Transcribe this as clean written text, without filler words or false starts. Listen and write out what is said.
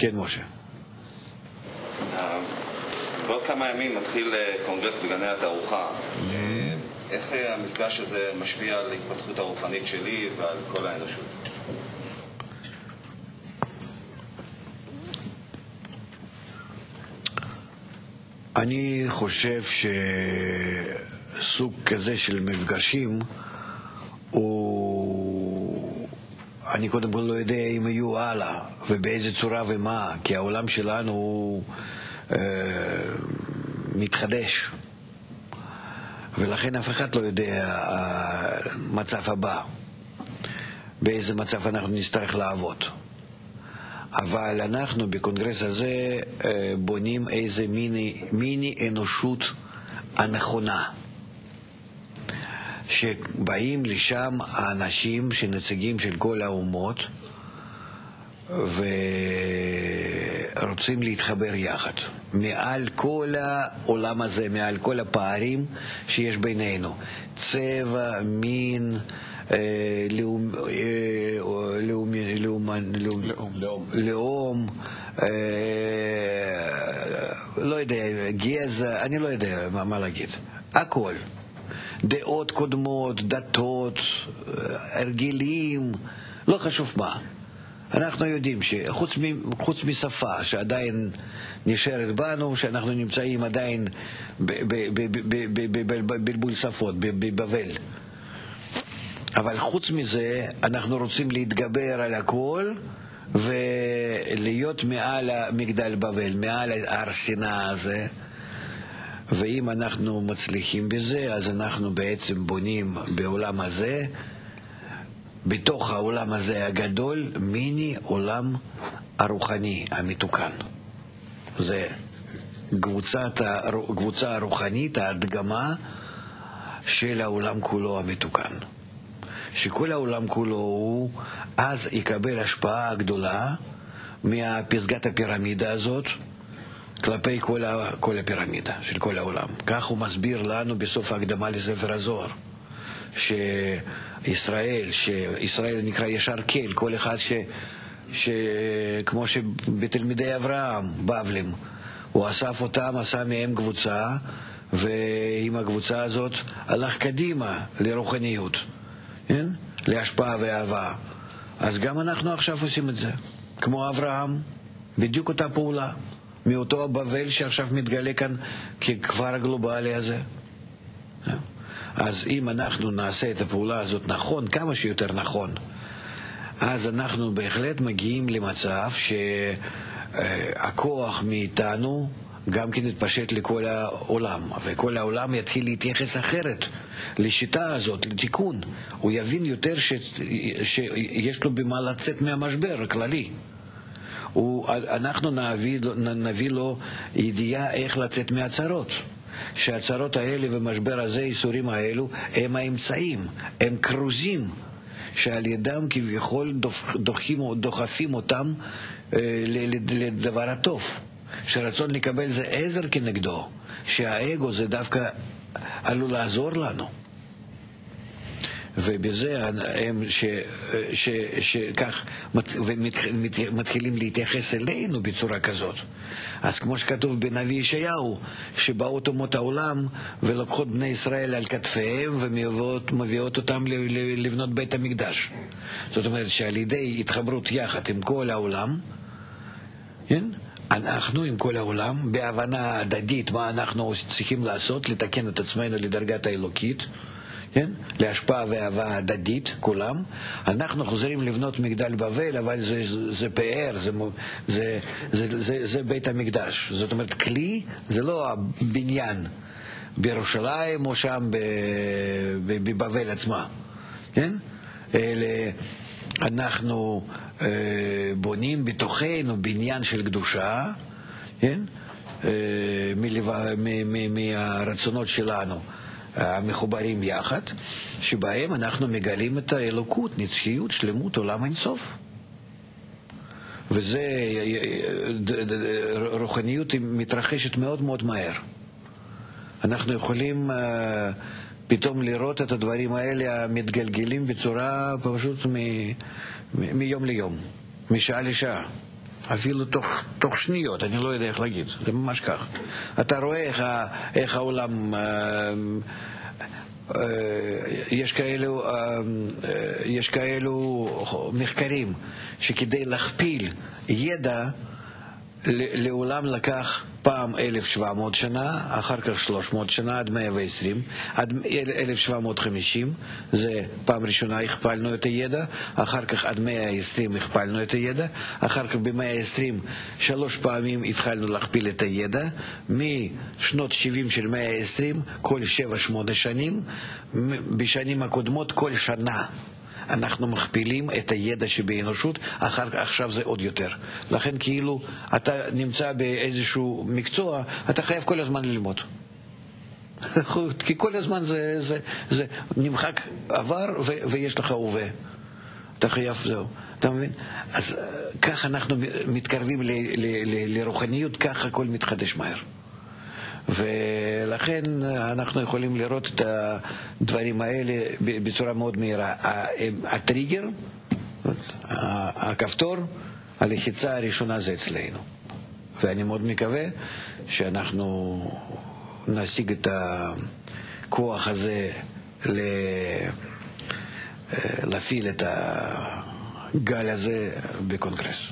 כן, משה. בעוד כמה ימים מתחיל קונגרס בגני התערוכה. איך המפגש הזה משפיע על ההתפתחות הרוחנית שלי ועל כל האנושות? אני חושב שסוג כזה של מפגשים אני קודם כל לא יודע אם יהיו הלאה ובאיזה צורה ומה, כי העולם שלנו הוא מתחדש, ולכן אף אחד לא יודע המצב הבא, באיזה מצב אנחנו נצטרך לעבוד. אבל אנחנו בקונגרס הזה בונים איזה מיני אנושות הנכונה, שבאים לשם האנשים שנציגים של כל האומות ורוצים להתחבר יחד מעל כל העולם הזה, מעל כל הפערים שיש בינינו, צבע, מין, לאום, לא יודע, גזע, אני לא יודע מה להגיד, הכל, דעות קודמות, דתות, הרגלים, לא חשוב מה. אנחנו יודעים שחוץ משפה שעדיין נשארת בנו, שאנחנו נמצאים עדיין בבלבול שפות, בבבל. אבל חוץ מזה אנחנו רוצים להתגבר על הכל ולהיות מעל מגדל בבל, מעל הר סיני הזה. ואם אנחנו מצליחים בזה, אז אנחנו בעצם בונים בעולם הזה, בתוך העולם הזה הגדול, מיני עולם הרוחני המתוקן. זה קבוצה הרוחנית, ההדגמה של העולם כולו המתוקן. שכל העולם כולו הוא אז יקבל השפעה גדולה מהפסגת הפירמידה הזאת כלפי כל הפירמידה של כל העולם. כך הוא מסביר לנו בסוף ההקדמה לספר הזוהר, שישראל נקרא ישר כל, כל אחד כמו שבתלמידי אברהם, בבלים, הוא אסף אותם, עשה מהם קבוצה, ועם הקבוצה הזאת הלך קדימה לרוחניות, כן? להשפעה ואהבה. אז גם אנחנו עכשיו עושים את זה, כמו אברהם, בדיוק אותה פעולה, מאותו בבל שעכשיו מתגלה כאן ככפר הגלובלי הזה. אז אם אנחנו נעשה את הפעולה הזאת נכון, כמה שיותר נכון, אז אנחנו בהחלט מגיעים למצב שהכוח מאיתנו גם כן יתפשט לכל העולם, וכל העולם יתחיל להתייחס אחרת לשיטה הזאת, לתיקון. הוא יבין יותר שיש לו במה לצאת מהמשבר הכללי. אנחנו נביא לו ידיעה איך לצאת מהצרות. שהצרות האלה ומשבר הזה, איסורים האלו, הם האמצעים, הם קרוזים שעל ידם כביכול דוחפים אותם לדבר הטוב. שרצון לקבל זה עזר כנגדו, שהאגו זה דווקא עלול לעזור לנו. ובזה הם שכך מתחילים להתייחס אלינו בצורה כזאת. אז כמו שכתוב בנביא ישעיהו, שבאות אומות העולם ולוקחות בני ישראל על כתפיהם ומביאות אותם לבנות בית המקדש. זאת אומרת שעל ידי התחברות יחד עם כל העולם, כן? אנחנו עם כל העולם, בהבנה הדדית מה אנחנו צריכים לעשות, לתקן את עצמנו לדרגת האלוקית, כן? להשפעה ואהבה הדדית, כולם. אנחנו חוזרים לבנות מגדל בבל, אבל זה פאר, זה בית המקדש. זאת אומרת, כלי זה לא הבניין בירושלים או שם בבבל עצמה, כן? אלא אנחנו בונים בתוכנו בניין של קדושה, כן? מהרצונות שלנו המחוברים יחד, שבהם אנחנו מגלים את האלוקות, נצחיות, שלמות, עולם אינסוף. וזה רוחניות מתרחשת מאוד מאוד מהר. אנחנו יכולים פתאום לראות את הדברים האלה מתגלגלים בצורה פשוט מיום ליום, משעה לשעה. אפילו תוך שניות, אני לא יודע איך להגיד, זה ממש כך. אתה רואה איך העולם, יש כאלו מחקרים שכדי להכפיל ידע לעולם לקח פעם 1700 שנה, אחר כך 300 שנה, עד 120, עד 1750, זה פעם ראשונה הכפלנו את הידע, אחר כך עד 120 הכפלנו את הידע, אחר כך ב-120 3 פעמים התחלנו להכפיל את הידע, משנות 70 של 120, כל 7-8 שנים, בשנים הקודמות כל שנה. אנחנו מכפילים את הידע שבאנושות, עכשיו זה עוד יותר. לכן כאילו אתה נמצא באיזשהו מקצוע, אתה חייב כל הזמן ללמוד. כי כל הזמן זה נמחק עבר ויש לך הווה. אתה חייב זהו. אתה מבין? אז כך אנחנו מתקרבים לרוחניות, כך הכל מתחדש מהר. ולכן אנחנו יכולים לראות את הדברים האלה בצורה מאוד מהירה. הטריגר, הכפתור, הלחיצה הראשונה זה אצלנו. ואני מאוד מקווה שאנחנו נשיג את הכוח הזה להפעיל את הגל הזה בקונגרס.